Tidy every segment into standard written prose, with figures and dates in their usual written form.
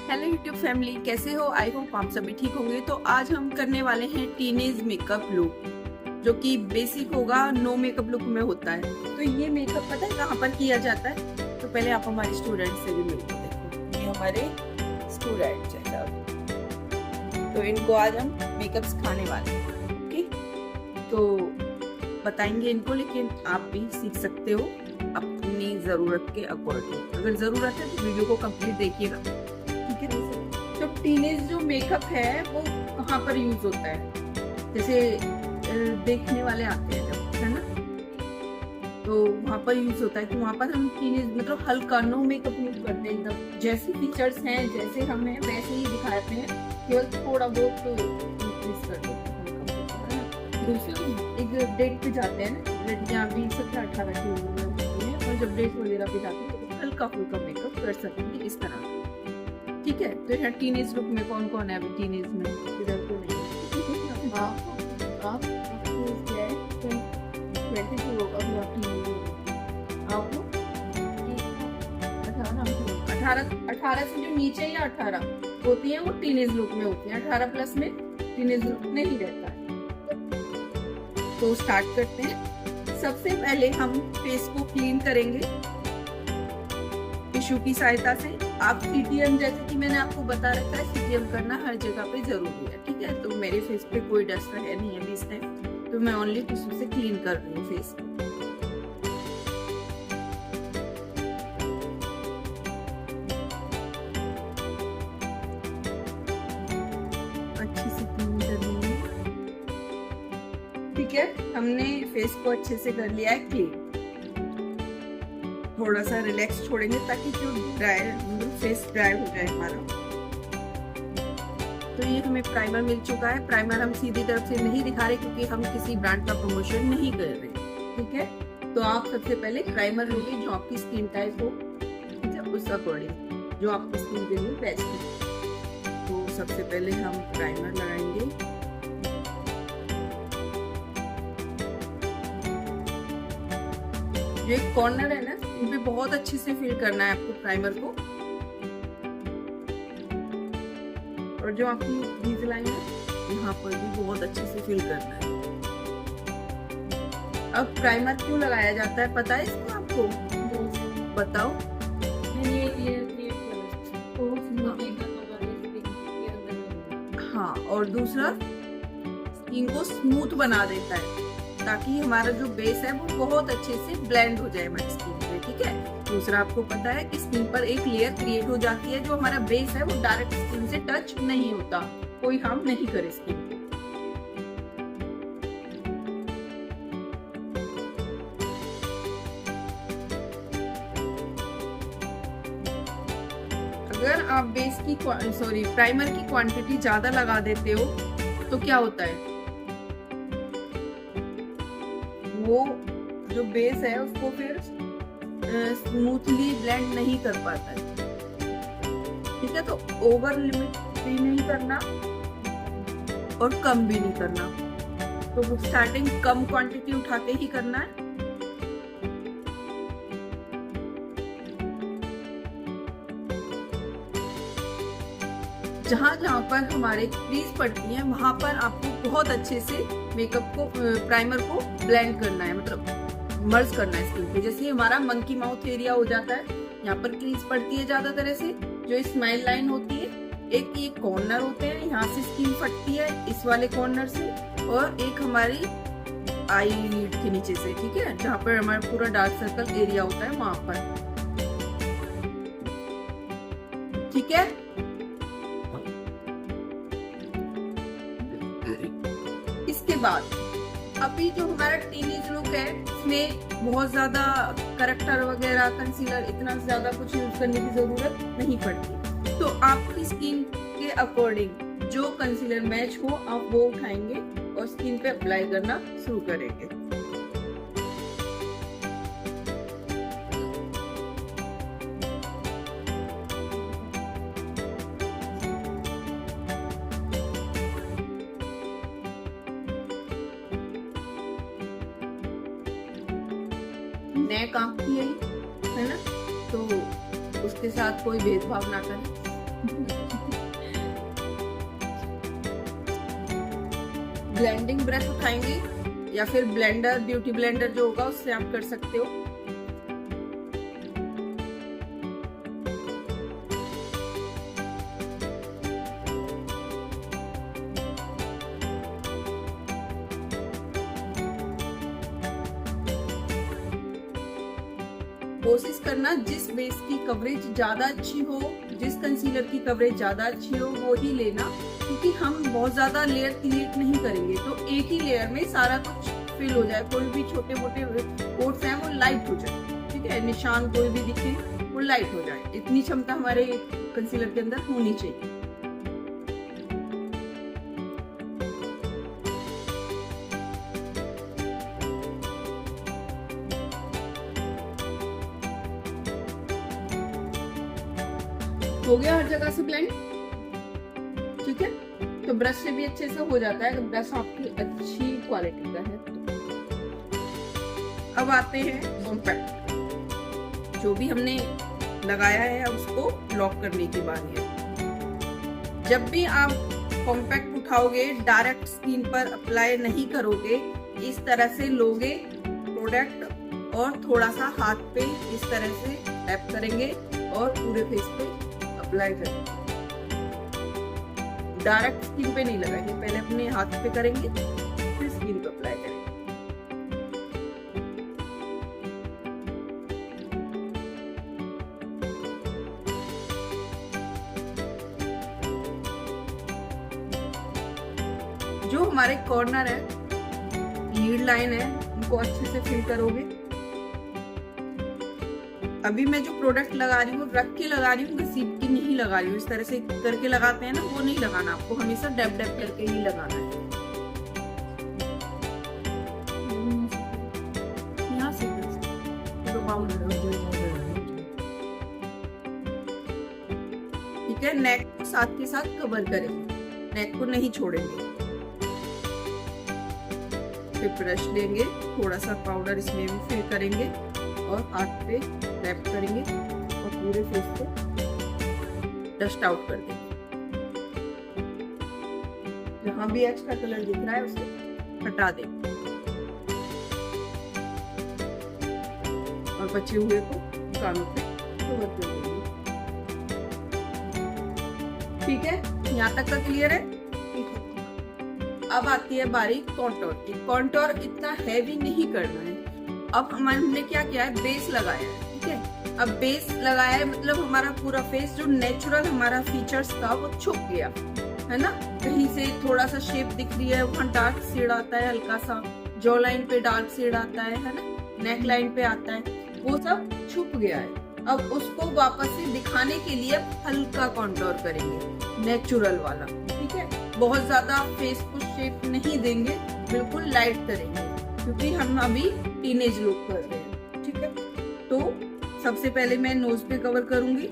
Hello YouTube family, कैसे हो? I hope आप सभी ठीक होंगे। तो आज हम करने वाले हैं टीनेज मेकअप लुक, जो कि बेसिक होगा, नो मेकअप लुक में होता है। तो ये मेकअप पता है कहाँ पर किया जाता है? तो पहले आप हमारे स्टूडेंट से भी मिलकर देखो, ये हमारे स्टूडेंट है सब। तो इनको आज हम मेकअप सिखाने वाले हैं, ओके? तो बताएंगे इनको, लेकिन आप भी सीख सकते हो अपनी जरूरत के अकॉर्डिंग। अगर जरूरत है तो वीडियो को कंप्लीट देखिएगा, ठीक है? तो टीनेज जो मेकअप है वो कहाँ पर यूज होता है? जैसे देखने वाले आते हैं जब, है ना, तो वहाँ पर यूज होता है। तो वहाँ पर हम टीनेज मतलब हल्का नो मेकअप यूज करते हैं, एकदम जैसे फीचर्स हैं जैसे हम हैं वैसे ही दिखाते हैं, केवल थोड़ा बहुत इंक्रीज कर देते हैं। दूसरी एक डेट पे जाते हैं ना, लड़कियाँ भी 17-18 की उम्र में होती हैं, और जब डेट वगैरह पे जाती हैं तो हल्का फुल्का मेकअप कर सकते हैं इस तरह, ठीक है? तो यहाँ टीनेज लुक में कौन कौन है अभी टीनेज में? इधर तो नहीं है। आप 22 होगा अभी, आप टीनेज हो। आपको 18 से जो नीचे या 18 होती है वो टीनेज लुक में होती है। 18 प्लस में टीनेज लुक नहीं रहता है। तो स्टार्ट करते हैं। सबसे पहले हम फेस को क्लीन करेंगे टिश्यू की सहायता से। आप सीटीएम, जैसे कि मैंने आपको बता रखा है, सीटीएम करना हर जगह पे जरूरी है, ठीक है? तो मेरे फेस पे कोई डस्ट है नहीं है इस टाइम, तो मैं ओनली टिश्यू से क्लीन कर रही हूँ फेस को। अच्छे से क्लीन कर रही हूँ, ठीक है? हमने फेस को अच्छे से कर लिया है क्लीन। थोड़ा सा रिलैक्स छोड़ेंगे ताकि जो फेस ड्राई हो जाए हमारा। तो ये हमें प्राइमर मिल चुका है। प्राइमर हम सीधी तरफ से नहीं दिखा रहे क्योंकि हम किसी ब्रांड का प्रमोशन नहीं कर रहे, ठीक है? तो आप सबसे पहले प्राइमर लोगे जो आपकी स्किन टाइप हो, ठीक है, उस अकॉर्डिंग जो आपकी स्किन के लिए बेस्ट है। तो सबसे पहले हम प्राइमर लगाएंगे। जो एक कॉर्नर है ना, इन पे बहुत अच्छे से फिल करना है आपको प्राइमर को। और जो आपकी क्रीज लाइन है यहाँ पर भी बहुत अच्छे से फिल करना है। अब प्राइमर क्यों लगाया जाता है पता है इसको आपको? बताओ। हाँ, और दूसरा स्किन को स्मूथ बना देता है ताकि हमारा जो बेस है वो बहुत अच्छे से ब्लेंड हो जाए हमारी स्किन पे, ठीक है? दूसरा आपको पता है कि स्किन पर एक लेयर क्रिएट हो जाती है, जो हमारा बेस है वो डायरेक्ट स्किन से टच नहीं होता, कोई हार्म नहीं करे स्किन को। अगर आप बेस की प्राइमर की क्वांटिटी ज्यादा लगा देते हो तो क्या होता है, वो जो बेस है उसको फिर स्मूथली ब्लेंड नहीं कर पाता है, ठीक है? तो ओवर लिमिट भी नहीं करना और कम भी नहीं करना। तो स्टार्टिंग कम क्वांटिटी उठा के ही करना है। जहां जहां पर हमारे क्रीज पड़ती है वहां पर आपको बहुत अच्छे से मेकअप को प्राइमर को ब्लेंड करना है, मतलब मर्ज करना है स्किन पे। जैसे हमारा मंकी माउथ एरिया हो जाता है, यहाँ पर क्रीज पड़ती है ज्यादा तरह से, जो स्माइल लाइन होती है, एक ये कॉर्नर होते हैं, यहाँ से स्किन फटती है इस वाले कॉर्नर से, और एक हमारी आई लीड के नीचे से, ठीक है, जहाँ पर हमारा पूरा डार्क सर्कल एरिया होता है वहां पर, ठीक है? इसके बाद अभी जो हमारा टीनेज लुक है इसमें बहुत ज्यादा करेक्टर वगैरह, कंसीलर, इतना ज्यादा कुछ यूज करने की जरूरत नहीं पड़ती। तो आपकी स्किन के अकॉर्डिंग जो कंसीलर मैच हो आप वो उठाएंगे और स्किन पे अप्लाई करना शुरू करेंगे। नेक आपकी है ना, तो उसके साथ कोई भेदभाव ना करें, ब्लेंडिंग ब्रश उठाएंगे या फिर ब्लेंडर, ब्यूटी ब्लेंडर जो होगा उससे आप कर सकते हो। कोशिश करना जिस बेस की कवरेज ज्यादा अच्छी हो, जिस कंसीलर की कवरेज ज्यादा अच्छी हो वो ही लेना, क्योंकि हम बहुत ज्यादा लेयर क्रिएट नहीं करेंगे तो एक ही लेयर में सारा कुछ फिल हो जाए, कोई भी छोटे मोटे पोर्ट्स हैं वो लाइट हो जाए, ठीक है, निशान कोई भी दिखे वो लाइट हो जाए, इतनी क्षमता हमारे कंसीलर के अंदर होनी चाहिए। हो गया हर जगह से ब्लेंड, ठीक है। तो ब्रश से भी अच्छे से हो जाता है अगर ब्रश आपकी अच्छी क्वालिटी का है तो। अब आते हैं कॉम्पैक्ट, जो भी हमने लगाया है उसको लॉक करने की बारी है। जब भी आप कॉम्पैक्ट उठाओगे डायरेक्ट स्किन पर अप्लाई नहीं करोगे, इस तरह से लोगे प्रोडक्ट और थोड़ा सा हाथ पे इस तरह से टैप करेंगे और पूरे फेस पे अप्लाई करेंगे। डायरेक्ट स्किन पे नहीं लगाएंगे, पहले अपने हाथ पे करेंगे फिर स्किन पे अप्लाई करेंगे। जो हमारे कॉर्नर है, लीड लाइन है, उनको अच्छे से फिल करोगे। अभी मैं जो प्रोडक्ट लगा रही हूँ रख के लगा रही हूँ, घसीट के नहीं लगा रही हूँ। इस तरह से करके लगाते हैं ना, वो नहीं लगाना, आपको हमेशा डैब डैब करके ही लगाना है। यहाँ से ठीक है। नेक को साथ के साथ कवर करेंगे, नेक को नहीं छोड़ेंगे। फिर ब्रश लेंगे, थोड़ा सा पाउडर इसमें भी फिल करेंगे और हाथ पे टैप करेंगे और पूरे फेस पे डस्ट आउट कर देंगे। जहां भी एक्स्ट्रा कलर दिख रहा है उसे हटा देंगे और बचे हुए को कानों पे कवर कर देंगे। ठीक है, यहाँ तक का क्लियर है। अब आती है बारी कॉन्टोर की। कॉन्टोर इतना हैवी नहीं करना है। अब हमने क्या किया है, बेस लगाया है, ठीक है। अब बेस लगाया है मतलब हमारा पूरा फेस जो नेचुरल हमारा फीचर्स था वो छुप गया है ना। कहीं से थोड़ा सा शेप दिख रही है, वहाँ डार्क शेड आता है, हल्का सा जॉ लाइन पे डार्क शेड आता है ना, नेक लाइन पे आता है, वो सब छुप गया है। अब उसको वापस से दिखाने के लिए हल्का कॉन्टोर करेंगे, नेचुरल वाला, ठीक है। बहुत ज्यादा फेस को शेप नहीं देंगे, बिल्कुल लाइट करेंगे, क्योंकि हम अभी टीनेज लुक कर रहे हैं, ठीक है। तो सबसे पहले मैं नोज पे कवर करूंगी।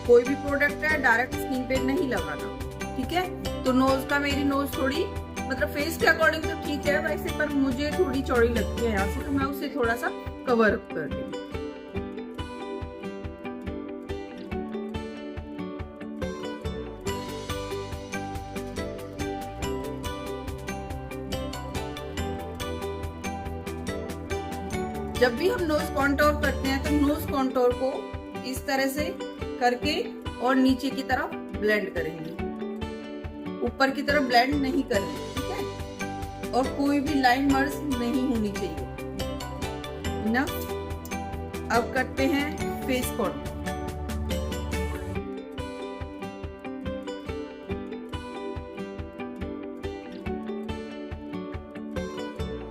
कोई भी प्रोडक्ट है डायरेक्ट स्किन पे नहीं लगाना, ठीक है। तो नोज का, मेरी नोज थोड़ी मतलब फेस के अकॉर्डिंग तो ठीक है वैसे, पर मुझे थोड़ी चौड़ी लगती है यहाँ से, तो मैं उसे थोड़ा सा कवर अप कर दूंगी। जब भी हम नोज कॉन्टोर करते हैं तो नोज कॉन्टोर को इस तरह से करके और नीचे की तरफ ब्लेंड करेंगे, ऊपर की तरफ ब्लेंड नहीं करेंगे, ठीक है। और कोई भी लाइन मर्ज नहीं होनी चाहिए ना। अब करते हैं फेस कॉन्टोर।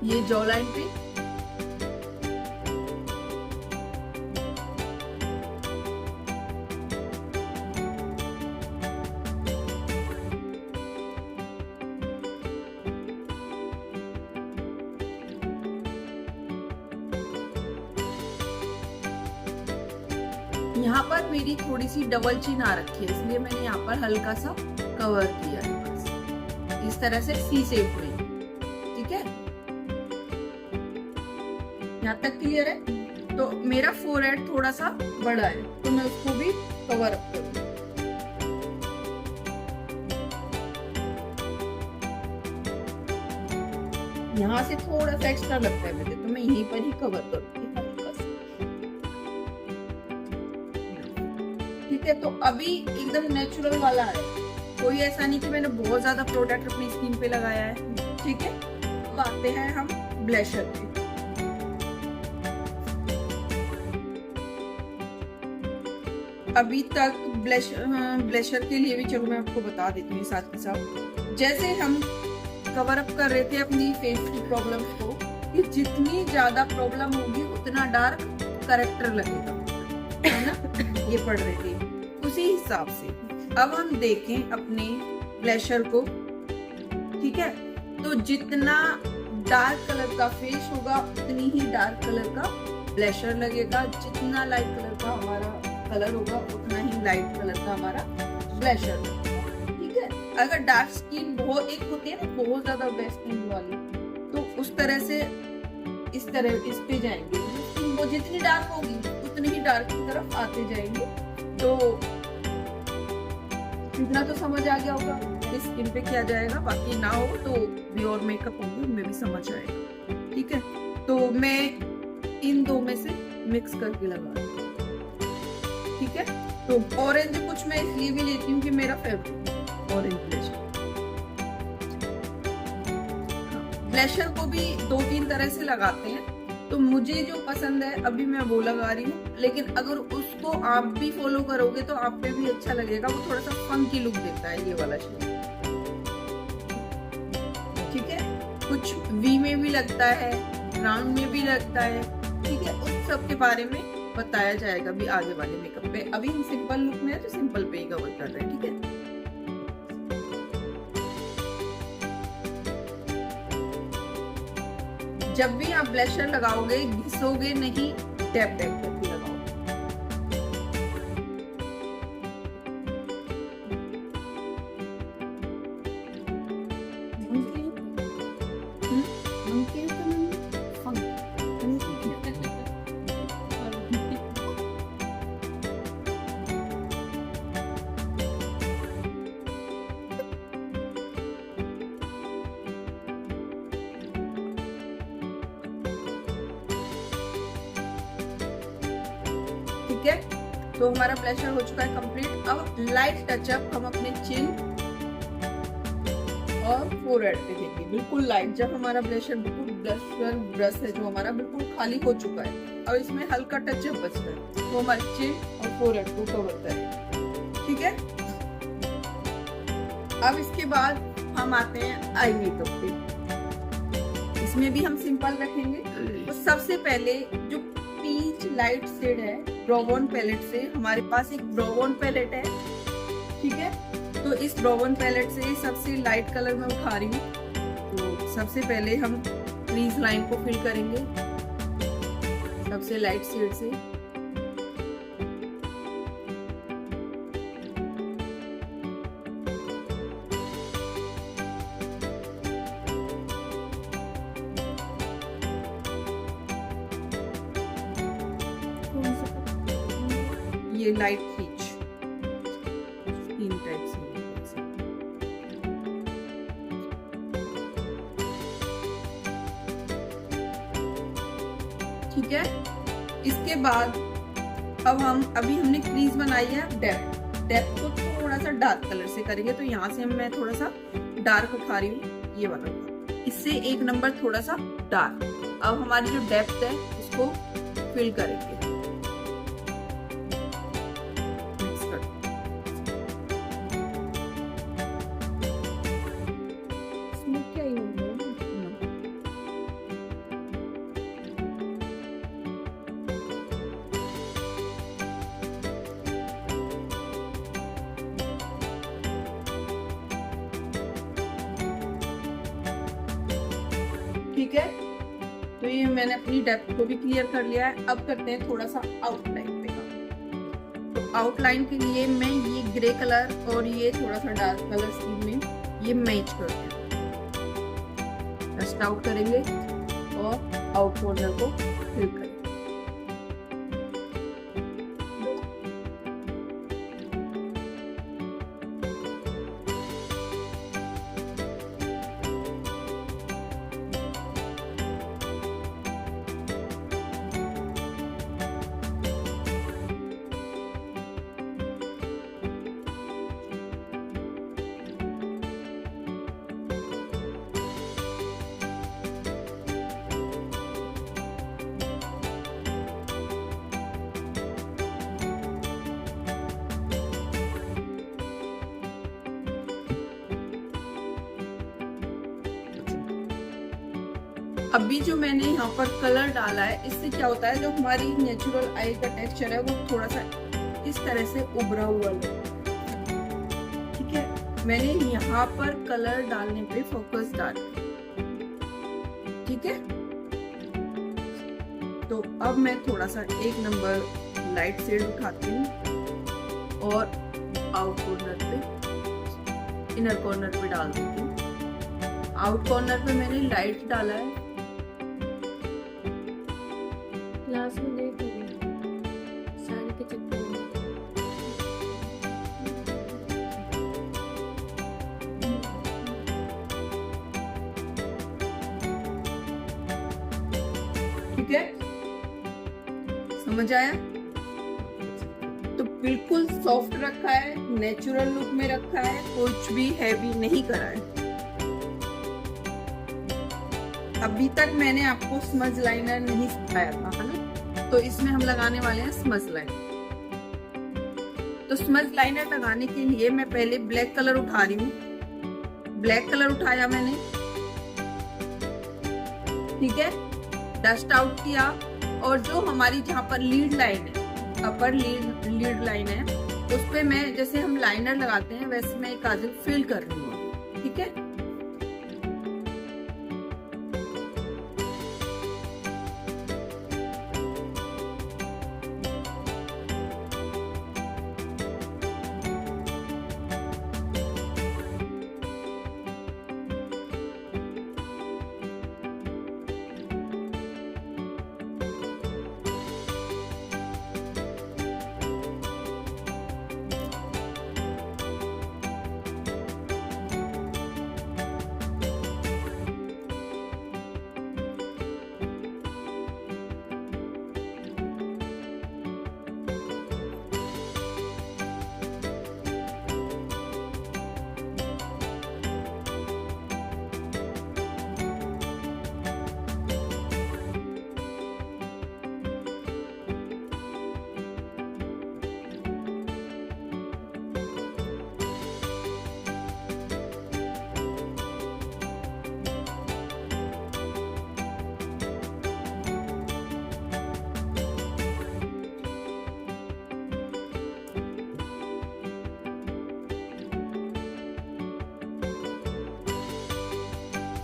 ये जॉ लाइन पे यहाँ पर मेरी थोड़ी सी डबल चिन आ रखी है, इसलिए मैंने यहाँ पर हल्का सा कवर किया है, बस इस तरह से सी शेप में, ठीक है। यहाँ तक क्लियर है। तो मेरा फोरहेड थोड़ा सा बड़ा है, तो मैं उसको भी कवर अप करूंगी। यहाँ से थोड़ा सा एक्स्ट्रा लगता है मुझे, तो मैं यहीं पर ही कवर करूंगी हल्का सा। ठीक है, तो अभी एकदम नेचुरल वाला है, कोई ऐसा नहीं कि मैंने बहुत ज्यादा प्रोडक्ट अपनी स्किन पे लगाया है। ठीक है, अब आते हैं हम ब्लशर पे। अभी तक ब्लशर के लिए भी चलो मैं आपको बता देती हूँ साथ के साथ। जैसे हम कवर अप कर रहे थे अपनी फेस की प्रॉब्लम को, कि जितनी ज्यादा प्रॉब्लम होगी उतना डार्क करेक्टर लगेगा, है ना, ये पढ़ रहे थे। उसी हिसाब से अब हम देखें अपने ब्लशर को। ठीक है, तो जितना डार्क कलर का फेस होगा उतनी ही डार्क कलर का ब्लशर लगेगा, जितना लाइट कलर का हमारा कलर होगा उतना ही लाइट कलर का हमारा ब्लशर लगेगा। ठीक है, अगर डार्क स्किन बहुत एक होती है ना बहुत ज्यादा बेस्ट स्किन वाली, तो उस तरह से इस पे जाएंगे, स्किन वो जितनी डार्क होगी उतनी ही डार्क की तरफ आते जाएंगे। तो इतना तो समझ आ गया होगा इस स्किन पे क्या जाएगा, बाकी ना हो तो भी और मेकअप होंगे उनमें भी समझ आएगा। ठीक है, तो मैं इन दो में से मिक्स करके लगा रही हूँ। ठीक है, तो ऑरेंज कुछ मैं इसलिए भी लेती हूँ कि मेरा फेवरेट ऑरेंज ब्लशर। ब्लशर को भी 2-3 तरह से लगाते हैं, तो मुझे जो पसंद है अभी मैं वो लगा रही हूँ, लेकिन अगर उसको आप भी फॉलो करोगे तो आप पे भी अच्छा लगेगा। वो थोड़ा सा फंकी लुक देता है ये वाला शेड। ठीक है, कुछ वी में भी लगता है, राउंड में भी लगता है। ठीक है, उस सब के बारे में बताया जाएगा भी आगे वाले मेकअप पे। अभी हम सिंपल लुक में है तो सिंपल पे ही कवर कर रहे हैं। ठीक है, जब भी आप ब्लशर लगाओगे घिसोगे नहीं, टैप टैप करके लगाओ। ठीक है, तो हमारा ब्लशर हो चुका है कंप्लीट। अब लाइट टचअप हम अपने चिन और फोरहेड पे देंगे, बिल्कुल लाइट। जब हमारा ब्लशर बिल्कुल ब्लशर ब्रश है जो हमारा बिल्कुल खाली हो चुका है, अब इसमें हल्का टचअप बचता है, तो हमारे चिन और फोरहेड को कवर करें। ठीक है, अब इसके बाद हम आते हैं आई मेकअप पे। इसमें भी हम सिंपल रखेंगे। तो सबसे पहले जो पीच लाइट शेड है ब्राउन पैलेट से, हमारे पास एक ब्राउन पैलेट है। ठीक है, तो इस ब्राउन पैलेट से सबसे लाइट कलर मैं उठा रही हूँ। तो सबसे पहले हम क्रीज लाइन को फिल करेंगे सबसे लाइट शेड से। ये लाइट पीच 3 टाइप से। ठीक है, इसके बाद अब अभी हमने क्रीज बनाई है डेप्थ को थोड़ा सा डार्क कलर से करेंगे। तो यहाँ से मैं थोड़ा सा डार्क उठा रही हूँ, ये वाला, इससे 1 नंबर थोड़ा सा डार्क। अब हमारी जो डेप्थ है उसको फिल करेंगे। ठीक है, तो ये मैंने अपनी डेप्थ को भी क्लियर कर लिया है। अब करते हैं थोड़ा सा आउटलाइन पे काम। तो आउटलाइन के लिए मैं ये ग्रे कलर और ये थोड़ा सा डार्क कलर स्कीम में ये मैच करते हैं। डस्ट आउट करेंगे और आउट कॉर्नर को फिल करेंगे। अभी जो मैंने यहाँ पर कलर डाला है, इससे क्या होता है, जो हमारी नेचुरल आई का टेक्सचर है वो थोड़ा सा इस तरह से उभरा हुआ लगता है। ठीक है, मैंने यहाँ पर कलर डालने पे फोकस डाला। ठीक है, तो अब मैं थोड़ा सा 1 नंबर लाइट शेड उठाती हूँ और आउट कॉर्नर पे, इनर कॉर्नर पे डाल देती हूँ। आउट कॉर्नर पे मैंने लाइट डाला है। क्लास में देख साड़ी के चक्कर में ठीक है, समझ आया? तो बिल्कुल सॉफ्ट रखा है, नेचुरल लुक में रखा है, कुछ भी हैवी नहीं करा है। अभी तक मैंने आपको स्मज लाइनर नहीं सिखाया था, है ना? तो इसमें हम लगाने वाले हैं स्मज लाइनर। तो स्मज लाइनर लगाने के लिए मैं पहले ब्लैक कलर उठा रही हूँ। ब्लैक कलर उठाया मैंने, ठीक है, डस्ट आउट किया, और जो हमारी जहाँ पर लीड लाइन है, अपर लीड लाइन है, उस पे मैं, जैसे हम लाइनर लगाते हैं वैसे मैं काजल फिल कर रही हूँ। ठीक है,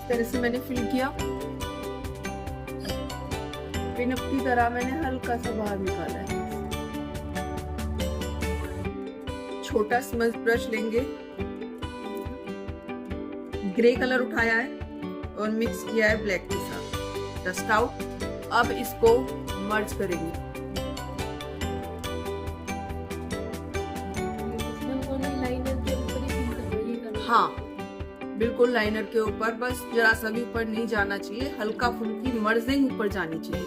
तरह से मैंने फिल किया। पिन अप की तरह मैंने हल्का सा बाहर निकाला है। छोटा स्मज ब्रश लेंगे, ग्रे कलर उठाया है और मिक्स किया है ब्लैक के साथ, डस्ट आउट। अब इसको मर्ज करेंगे। हाँ, बिल्कुल लाइनर के ऊपर, बस जरा सा भी ऊपर नहीं जाना चाहिए, हल्का फुल्की मर्जिंग ऊपर जानी चाहिए।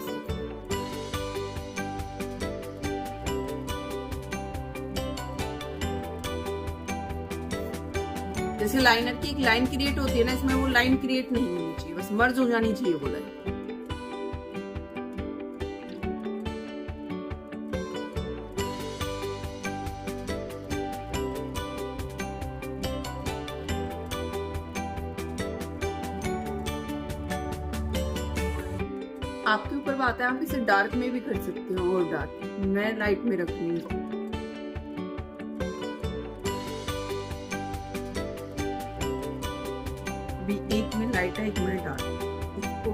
जैसे लाइनर की एक लाइन क्रिएट होती है ना, इसमें वो लाइन क्रिएट नहीं होनी चाहिए, बस मर्ज हो जानी चाहिए वो लाइन। आपके ऊपर बात है, आप इसे डार्क में भी कर सकते हो, और डार्क, मैं लाइट में रखूंगी। अभी एक में लाइट है, एक में डार्क, इसको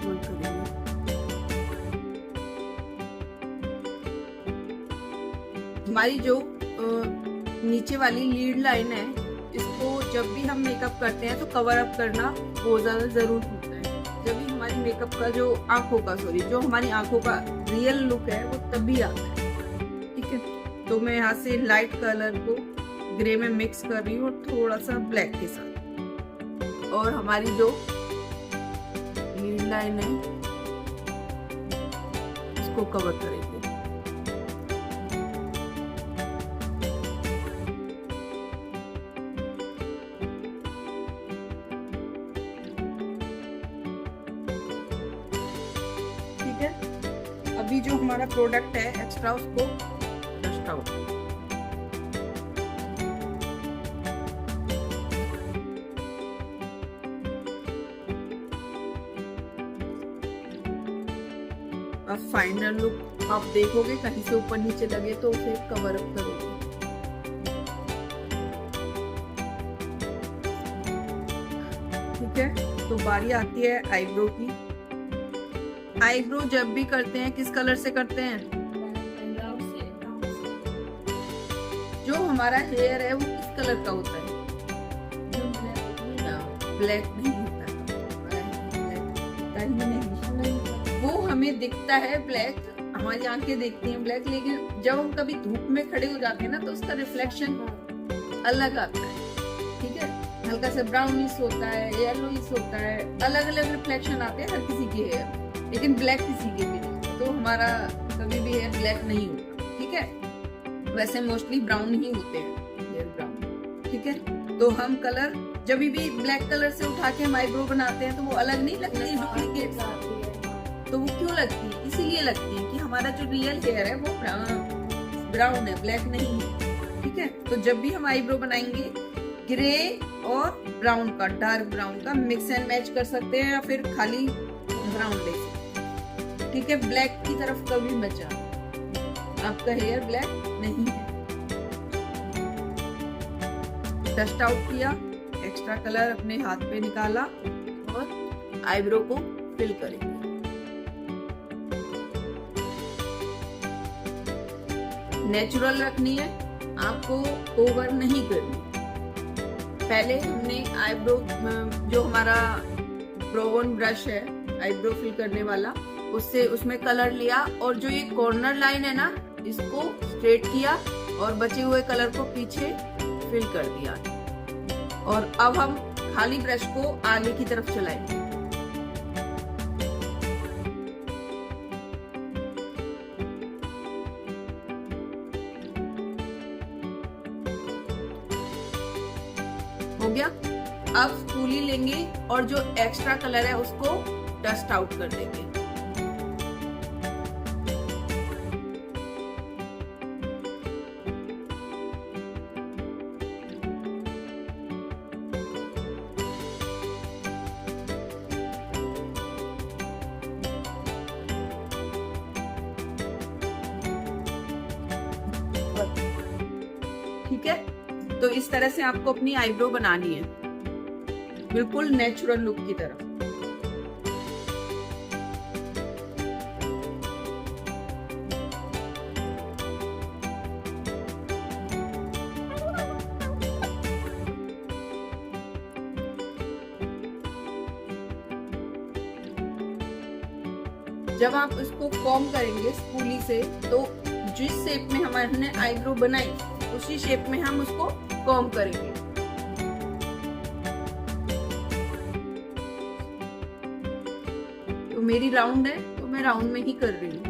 होल्ड करेंगे। हमारी जो नीचे वाली लीड लाइन है, इसको जब भी हम मेकअप करते हैं तो कवर अप करना बहुत ज्यादा जरूरी होता है। जब भी हमारी मेकअप का जो जो हमारी आंखों का रियल लुक है वो तभी आता है। ठीक है, तो मैं यहाँ से लाइट कलर को ग्रे में मिक्स कर रही हूँ और थोड़ा सा ब्लैक के साथ, और हमारी जो लीड लाइन है इसको कवर करेंगे। अभी जो हमारा प्रोडक्ट है एक्स्ट्रा, उसको डस्ट आउट। फाइनल लुक आप देखोगे, कहीं से ऊपर नीचे लगे तो उसे कवर अप करोगे। ठीक है, तो बारी आती है आईब्रो की। आईब्रो जब भी करते हैं किस कलर से करते हैं? जो हमारा हेयर है वो किस कलर का होता है? ब्लैक नहीं होता है, नहीं। वो हमें दिखता है ब्लैक, हमारी आंखें देखती हैं ब्लैक, लेकिन जब हम कभी धूप में खड़े हो जाते हैं ना तो उसका रिफ्लेक्शन अलग आता है। ठीक है, हल्का सा ब्राउनिश होता है, येलोइश होता है, अलग अलग रिफ्लेक्शन आते हैं हर किसी के हेयर, लेकिन ब्लैक किसी के भी नहीं। तो हमारा कभी भी हेयर ब्लैक नहीं होता। ठीक है, वैसे मोस्टली ब्राउन ही होते हैं, हेयर ब्राउन। ठीक है, तो हम कलर जब भी ब्लैक कलर से उठा के हम आईब्रो बनाते हैं तो वो अलग नहीं लगती है डुप्लीकेट। तो वो क्यों लगती है? इसीलिए लगती है कि हमारा जो रियल हेयर है वो ब्राउन है, ब्लैक नहीं है। ठीक है, तो जब भी हम आईब्रो बनाएंगे ग्रे और ब्राउन का, डार्क ब्राउन का मिक्स एंड मैच कर सकते हैं, या फिर खाली ब्राउन ले सकते हैं। ठीक है, ब्लैक की तरफ कभी मत जाओ, आपका हेयर ब्लैक नहीं है। डस्ट आउट किया, एक्स्ट्रा कलर अपने हाथ पे निकाला और आईब्रो को फिल करेंगे। नेचुरल रखनी है, आपको ओवर नहीं करनी। पहले हमने आईब्रो जो हमारा ब्रोन ब्रश है आईब्रो फिल करने वाला, उससे उसमें कलर लिया और जो ये कॉर्नर लाइन है ना इसको स्ट्रेट किया और बचे हुए कलर को पीछे फिल कर दिया। और अब हम खाली ब्रश को आगे की तरफ चलाएंगे। हो गया। अब स्पूली लेंगे और जो एक्स्ट्रा कलर है उसको डस्ट आउट कर देंगे। ठीक है, तो इस तरह से आपको अपनी आईब्रो बनानी है, बिल्कुल नेचुरल लुक की तरह। जब आप इसको कॉम्ब करेंगे स्पूली से, तो जिस शेप में हमने आईब्रो बनाई उसी शेप में हम उसको कॉम्ब करेंगे। तो मेरी राउंड है तो मैं राउंड में ही कर रही हूँ।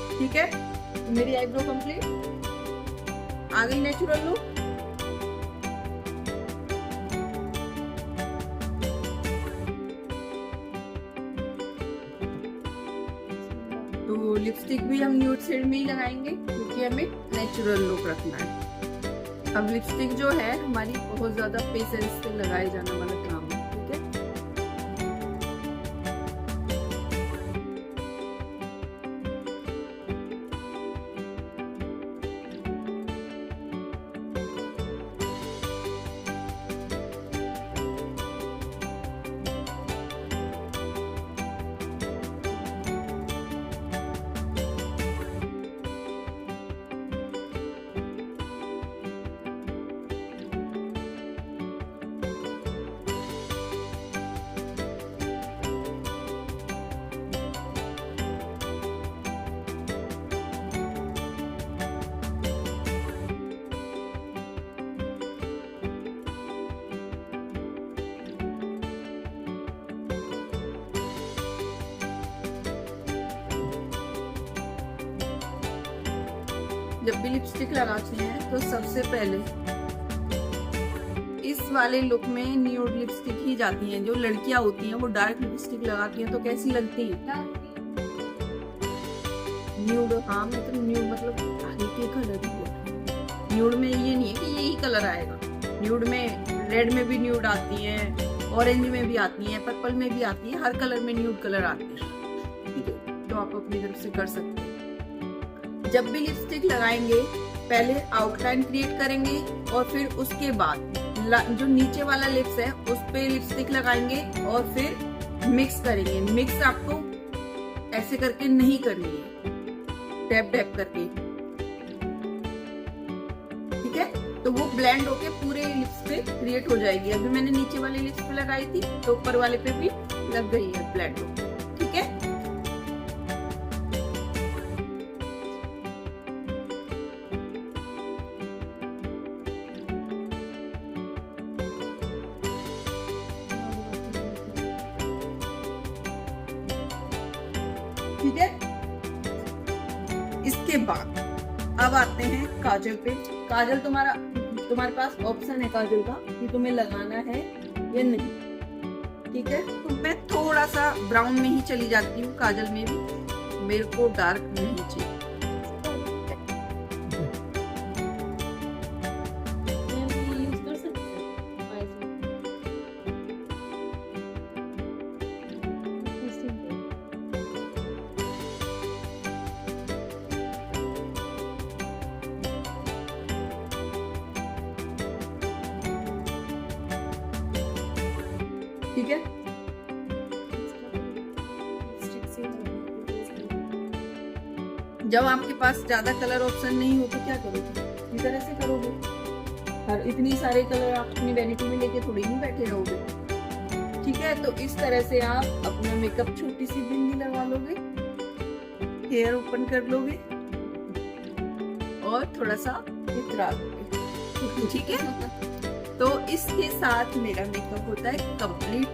ठीक है, तो मेरी आईब्रो कंप्लीट, आ गई नेचुरल लुक। तो लिपस्टिक भी हम न्यूड शेड में ही लगाएंगे क्योंकि हमें नेचुरल लुक रखना है। अब लिपस्टिक जो है हमारी बहुत ज्यादा पेशेंस से लगाए जाने वाला काम है। ठीक है, जब भी लिपस्टिक लगाते हैं तो सबसे पहले इस वाले लुक में न्यूड लिपस्टिक ही जाती हैं। जो लड़कियां होती हैं वो डार्क लिपस्टिक लगाती हैं तो कैसी लगती है? न्यूड, हाँ मतलब न्यूड मतलब हल्के कलर ही होते हैं। न्यूड में ये नहीं है कि यही कलर आएगा, न्यूड में रेड में भी न्यूड आती है, ऑरेंज में भी आती है, पर्पल में भी आती है, हर कलर में न्यूड कलर आती है। ठीक है, तो आप अपनी तरफ से कर सकते हैं। जब भी लिपस्टिक लगाएंगे पहले आउटलाइन क्रिएट करेंगे और फिर उसके बाद जो नीचे वाला लिप्स है उस पे लिपस्टिक लगाएंगे और फिर मिक्स करेंगे। मिक्स आपको ऐसे करके नहीं करनी है, टैप टैप करके। ठीक है, तो वो ब्लेंड होके पूरे लिप्स पे क्रिएट हो जाएगी। अभी मैंने नीचे वाले लिप्स पे लगाई थी तो ऊपर वाले पे भी लग गई है ब्लेंड होके। ठीक है, ठीक है। इसके बाद अब आते हैं काजल पे। काजल तुम्हारे पास ऑप्शन है काजल का कि तुम्हें लगाना है या नहीं। ठीक है, तो मैं थोड़ा सा ब्राउन में ही चली जाती हूँ काजल में भी, मेरे को डार्क नहीं चाहिए। ठीक है, जब आपके पास ज्यादा कलर ऑप्शन नहीं हो तो क्या करोगे, इस तरह से करोगे। और इतनी सारे कलर आप अपनी वैनिटी में लेके थोड़ी नहीं बैठे रहोगे। ठीक है, तो इस तरह से आप अपना मेकअप छोटी सी बिंदी लगा लोगे, हेयर ओपन कर लोगे और थोड़ा सा इतरा लोगे। ठीक है, तो इसके साथ मेरा मेकअप होता है कंप्लीट।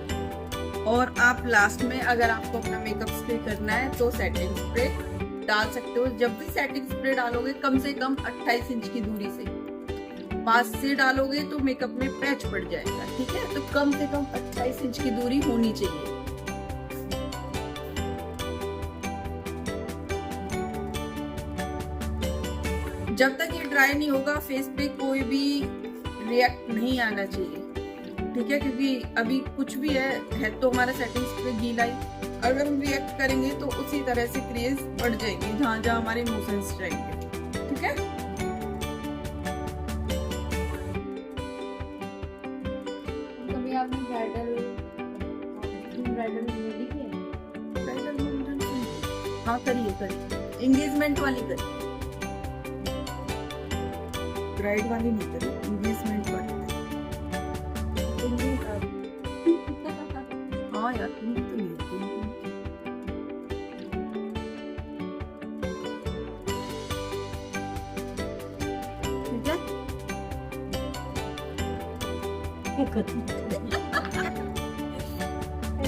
और आप लास्ट में अगर आपको अपना मेकअप स्प्रे करना है तो सेटिंग स्प्रे डाल सकते हो। जब भी सेटिंग स्प्रे डालोगे कम से कम 28 इंच की दूरी से, पास से डालोगे तो मेकअप में पैच पड़ जाएगा। ठीक है, तो कम से कम 28 इंच की दूरी होनी चाहिए। जब तक ये ड्राई नहीं होगा फेस पे कोई भी रिएक्ट नहीं आना चाहिए। ठीक है, क्योंकि अभी कुछ भी है तो हमारा सेटिंग स्प्रे गीला ही, अगर हम रिएक्ट करेंगे तो उसी तरह से क्रेज बढ़ जाएंगे जहाँ जहाँ हमारे इमोशंस रहेंगे। ठीक है, कभी आपने ब्राइडल रेडी किया? हाँ करिए, एंगेजमेंट वाली करिए, ब्राइड वाली नहीं करी, एंगेजमेंट वाली। हाँ यार, तुम तो नहीं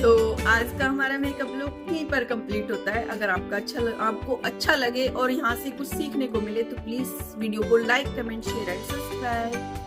तो आज का हमारा मेकअप लुक यहीं पर कंप्लीट होता है। अगर आपको अच्छा लगे और यहाँ से कुछ सीखने को मिले तो प्लीज वीडियो को like, comment, share and subscribe.